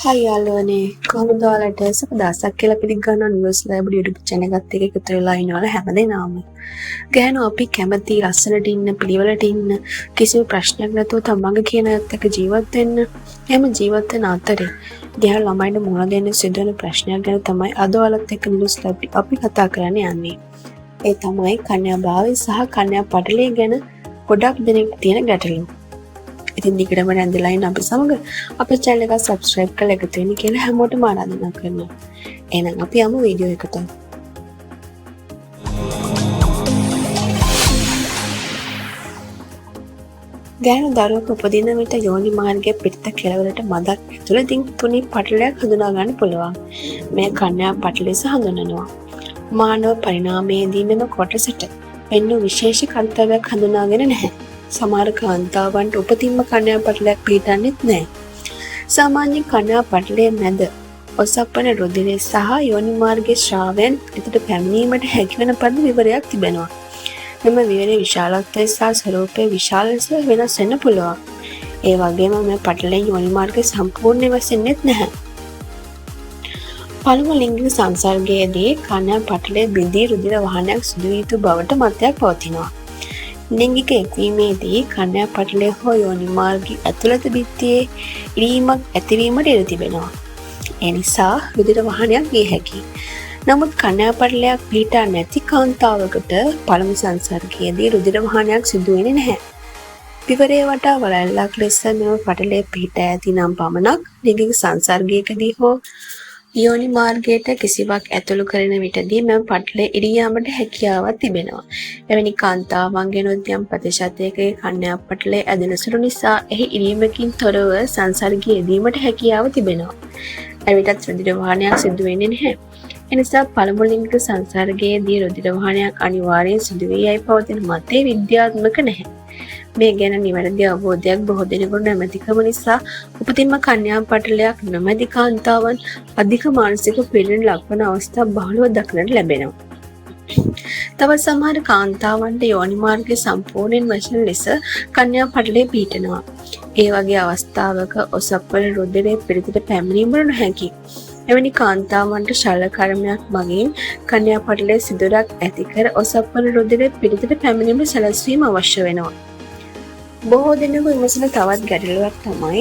හයි යාළුවනේ කොහොමද ඔයාලට සපදාසක් කියලා පිළිගන්න නිවුස් ලයිබ්‍රරි YouTube channel එකත් එක්ක එකතු වෙලා ඉන්නවල හැමදේනම ගෑනු අපි කැමති ලස්සනට ඉන්න පිළිවෙලට ඉන්න කිසිම ප්‍රශ්නයක් නැතුව තමන්ගේ කියන එක්ක ජීවත් වෙන්න එහෙම ජීවත් වෙන අතරේ ගෑනු ළමයින්ට මුහුණ දෙන්න සිදුවෙන ප්‍රශ්නයක් ගැන තමයි අද ඔයාලත් එක්ක නිවුස් ලයිබ්‍රරි අපි කතා කරන්න යන්නේ ඒ තමයි කන්‍යා භාවය සහ කන්‍යා පටලය ගැන ගොඩක් දෙනෙක් තියෙන ගැටලු ඉතින් දිගටම රැඳිලා ඉන්න අපි සමග අපේ channel එක subscribe කරලා එකතු වෙන්න කියලා හැමෝටම ආරාධනා කරනවා. එහෙනම් අපි යමු වීඩියෝ එකට. ගෑනු දරුවෙක් උපදින විට යෝනි මාර්ගයේ පිටත කෙළවරට මදක් ඇතුළතින් තුනි පටලයක් හඳුනා ගන්න පුළුවන්. මේ කන්‍යා පටල ලෙස හඳුන්වනවා. මානව පරිණාමයේදී මෙම කොටසට වෙන විශේෂ කර්තව්‍යයක් හඳුනාගෙන නැහැ. සමහර කාන්තාවන්ට උපතින්ම කන්‍යා පටලයක් පිටන්නේත් නැහැ. සාමාන්‍ය කන්‍යා පටලයේ මැද ඔසප්පන රුධිරය සහ යෝනි මාර්ගයේ ශ්‍රාවයන් එතට පැමිණීමට හැකිවන පරිදි විවරයක් තිබෙනවා. මෙම විවරයේ විශාලත්වය සහ ස්වරූපය විශාල ලෙස වෙනස් වෙන්න පුළුවන්. ඒ වගේම මේ පටලයෙන් යෝනි මාර්ගය සම්පූර්ණ වෙසෙන්නේත් නැහැ. පළමු ලිංගික සංසර්ගයේදී කන්‍යා පටලයේ බිඳී රුධිර වහනයක් සිදු වී යුතු බවට මතයක් පවතිනවා. ලිංගික එක්වීමේදී කන්‍යා පටලය හෝ යෝනි මාර්ගයේ ඇතුළත බිත්තියේ ඉරීමක් ඇතිවීමට ඉඩ තිබෙනවා. ඒ නිසා රුධිර වහනයක් විය හැකියි. නමුත් කන්‍යා පටලයක් පිහිටා නැති කාන්තාවකට පළමු සංසර්ගයේදී රුධිර වහනයක් සිදු වෙන්නේ නැහැ. විවරය වටා වලල්ලක් ලෙස මෙම පටලය පිහිටා ඇති නම් පමණක් ලිංගික සංසර්ගයකදී හෝ යෝනි මාර්ගයට කිසිවක් ඇතුළු කරන විටදී මෙම පටලය ඉරී යාමට හැකියාවක් තිබෙනවා. එවැනි කාන්තාවන්ගෙනුත් යම් ප්‍රතිශතයකගේ කන්‍යා පටලය ඇදෙන සුළු නිසා එහි ඉරීමකින් තොරව සංසර්ගයේ යෙදීමට හැකියාව තිබෙනවා. එවිටත් රුධිර වහනයක් සිදු වෙන්නේ නැහැ. එනිසා පළමු ලිංගික සංසර්ගයේදී රුධිර වහනයක් අනිවාර්යෙන් සිදු වී යයි පවතින මතය විද්‍යාත්මක නැහැ. මේ ගැන නිවැරදි අවබෝධයක් බොහෝ දෙනෙකුට නැමැතිකම නිසා උපතින්ම කන්‍යා පටලයක් නොමැති කාන්තාවන් අධික මානසික පීඩන ලක්වන අවස්ථා බහුලව දක්නට ලැබෙනවා. තවත් සමහර කාන්තාවන්ට යෝනි මාර්ගය සම්පූර්ණයෙන් වශයෙන් ලෙස කන්‍යා පටලය පිහිටනවා. ඒ වගේ අවස්ථාවක ඔසප්පල රුධිරයේ පිරිතට පැමිණීමට නොහැකි. එවැනි කාන්තාවන්ට ශල්‍ය කර්මයක් මගින් කන්‍යා පටලයේ සිදුරක් ඇති කර ඔසප්පල රුධිරයේ පිරිතට පැමිණීමට සැලැස්වීම අවශ්‍ය වෙනවා. බොහෝ දෙනෙකු විමසන තවත් ගැටලුවක් තමයි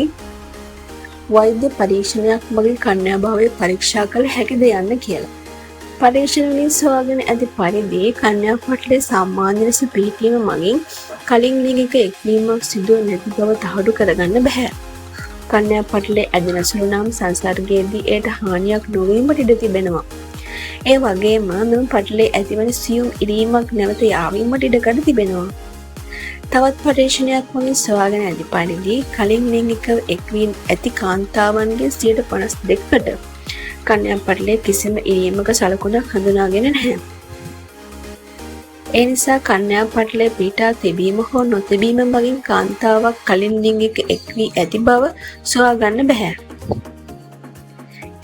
වෛද්‍ය පරීක්ෂණයක් මගින් කන්‍යා භාවය පරීක්ෂා කළ හැකිද යන්න කියලා. පරීක්ෂණ වලින් සොයාගෙන ඇති පරිදි කන්‍යා පටලයේ සාමාන්‍ය ලෙස පිහිටීම මගින් කලින් ලිංගික එක්වීමක් සිදු නැති බව තහඩු කරගන්න බෑ. කන්‍යා පටලයේ ඇදෙන සුළු නම් සංසර්ගයේදී ඒට හානියක් නොවීමට ඉඩ තිබෙනවා. ඒ වගේම මෙම පටලයේ ඇතිවන සියුම් ඉරීමක් නැවත යාවීමට ඉඩකඩ තිබෙනවා. තවත් පරීක්ෂණයක් මගින් සොයාගෙන ඇති පරිදි කලින් ලිංගික එක්වීම ඇති කාන්තාවන්ගේ 52%කට කන්‍යා පටලයේ කිසිම ඉරීමක සලකුණක් හඳුනාගෙන නැහැ. ඒ නිසා කන්‍යා පටලයේ පිහිටා තිබීම හෝ නොතිබීම මගින් කාන්තාවක් කලින් ලිංගික එක්වී ඇති බව සොයාගන්න බැහැ.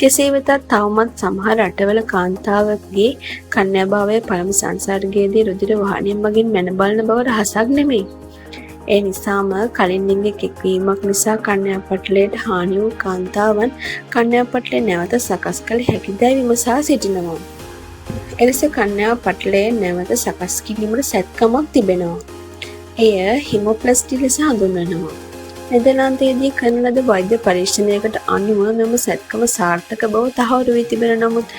කෙසේ වෙතත් තවමත් සමහර රටවල කාන්තාවකගේ කන්‍යා භාවය පළමු සංසර්ගයේදී රුධිර වහනය මගින් මැන බලන බව රහසක් නෙමෙයි. ඒ නිසාම කලින් ලිංගික එක්වීමක් නිසා කන්‍යා පටලයට හානි වූ කාන්තාවන් කන්‍යා පටලය නැවත සකස් කළ හැකිදැයි විමසා සිටිනවා. එලෙස කන්‍යා පටලය නැවත සකස් කිරීමට සැත්කමක් තිබෙනවා. එය හිමෝප්ලාස්ටි ලෙස හඳුන්වනවා. නෙදර්ලන්තයේදී කරන ලද වෛද්‍ය පරීක්ෂණයකට අනුව මෙම සැත්කම සාර්ථක බව තහවුරු වී තිබෙන නමුත්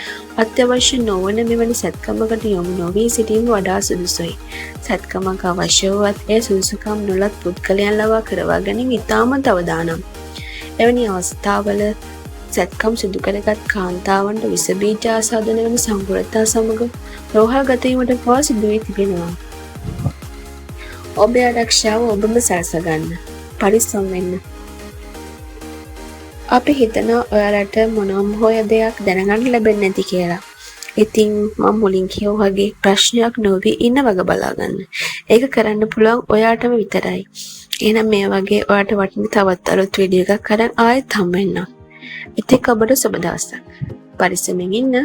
අත්‍යවශ්‍ය නොවන මෙවැනි සැත්කමකට යොමු නොවී සිටීම වඩා සුදුසුයි. සැත්කමක් අවශ්‍ය වුවත් එය සුදුසුකම් නොලත් පුද්ගලයන් ලවා කරවා ගැනීම ඉතාමත් අවදානම්. එවැනි අවස්ථාවල සැත්කම් සිදු කරගත් කාන්තාවන්ට විස බීජ ආසාදන වන සම්පූර්ණතා සමග රෝහල් ගත වීමට පවා සිදු වී තිබෙනවා. ඔබේ ආරක්ෂාව ඔබම සලසගන්න. පරිස්සම් වෙන්න. අපි හිතනවා ඔයාලට මොනම හොය දෙයක් දැනගන්න ලැබෙන්නේ නැති කියලා. ඉතින් මම මුලින් කියෝ වගේ ප්‍රශ්නයක් නොවි ඉන්න වග බලාගන්න. ඒක කරන්න පුළුවන් ඔයාටම විතරයි. එහෙනම් මේ වගේ ඔයාට වටින තවත් අලුත් වීඩියෝ එකක් අරන් ආයෙත් හම්බ වෙන්න. ඉතින් ඔබට සුබ දවසක්. පරිස්සමෙන් ඉන්න.